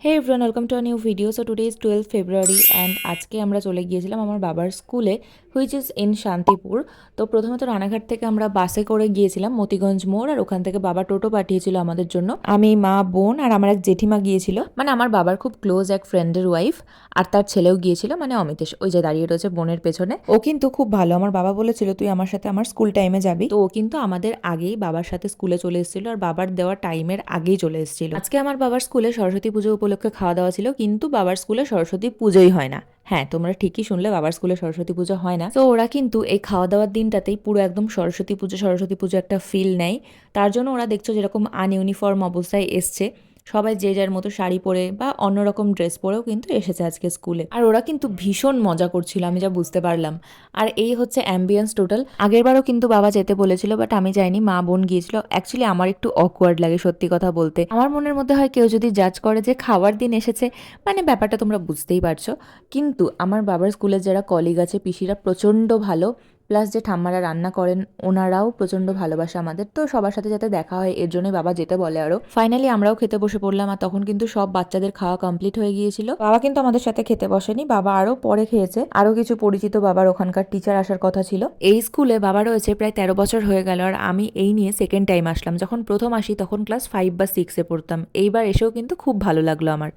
Hey everyone, welcome to a new video. So today is 12 February and আজকে আমরা চলে গিয়েছিলাম আমার বাবার স্কুলে, হুইচ ইজ ইন শান্তিপুর। তো প্রথমত রানাঘাট থেকে আমরা বাসে করে গিয়েছিলাম মতিগঞ্জ মোড়, আর ওখান থেকে বাবা টোটো পাঠিয়েছিল আমাদের জন্য। আমি, মা, বোন আর আমার এক জেঠিমা গিয়েছিল, মানে আমার বাবার খুব ক্লোজ এক ফ্রেন্ডের ওয়াইফ, আর তার ছেলেও গিয়েছিল, মানে অমিতেশ, ওই যে দাঁড়িয়ে রয়েছে বোনের পেছনে। ও কিন্তু খুব ভালো, আমার বাবা বলেছিল তুই আমার সাথে আমার স্কুল টাইমে যাবি। তো ও কিন্তু আমাদের আগেই বাবার সাথে স্কুলে চলে এসেছিল, আর বাবার দেওয়া টাইমের আগেই চলে এসেছিল। আজকে আমার বাবার স্কুলে সরস্বতী পুজো উপলক্ষে খাওয়া দাওয়া ছিল, কিন্তু বাবার স্কুলে সরস্বতী পুজোই হয় না। হ্যাঁ, তোমরা ঠিকই শুনলে, বাবার স্কুলে সরস্বতী পুজো হয় না। তো ওরা কিন্তু এই খাওয়া দাওয়ার দিনটাতেই পুরো একদম সরস্বতী পুজো একটা ফিল নেয়। তার জন্য ওরা দেখছো যেরকম আনইউনিফর্ম অবস্থায় এসছে, সবাই যে যার মতো শাড়ি পরে বা অন্যরকম ড্রেস পরেও কিন্তু এসেছে আজকে স্কুলে। আর ওরা কিন্তু ভীষণ মজা করছিল, আমি যা বুঝতে পারলাম। আর এই হচ্ছে অ্যাম্বিয়েন্স টোটাল। আগেরবারও কিন্তু বাবা যেতে বলেছিল, বাট আমি যাইনি, মা বোন গিয়েছিল। অ্যাকচুয়ালি আমার একটু অকওয়ার্ড লাগে সত্যি কথা বলতে। আমার মনের মধ্যে হয় কেউ যদি জাজ করে যে খাওয়ার দিন এসেছে, মানে ব্যাপারটা তোমরা বুঝতেই পারছো। কিন্তু আমার বাবার স্কুলের যারা কলিগ আছে, পিসিরা প্রচণ্ড ভালো, প্লাস যে ঠাম্মারা রান্না করেন ওনারাও প্রচণ্ড ভালোবাসে আমাদের। তো সবার সাথে যাতে দেখা হয়, এর জন্যই বাবা যেতে বলে আরও। ফাইনালি আমরাও খেতে বসে পড়লাম, আর তখন কিন্তু সব বাচ্চাদের খাওয়া কমপ্লিট হয়ে গিয়েছিল। বাবা কিন্তু আমাদের সাথে খেতে বসেনি, বাবা আরও পরে খেয়েছে। আরও কিছু পরিচিত বাবার ওখানকার টিচার আসার কথা ছিল। এই স্কুলে বাবা রয়েছে প্রায় 13 বছর হয়ে গেল, আর আমি এই নিয়ে সেকেন্ড টাইম আসলাম। যখন প্রথম আসি তখন ক্লাস 5 বা 6-এ পড়তাম, এইবার এসেও কিন্তু খুব ভালো লাগলো আমার।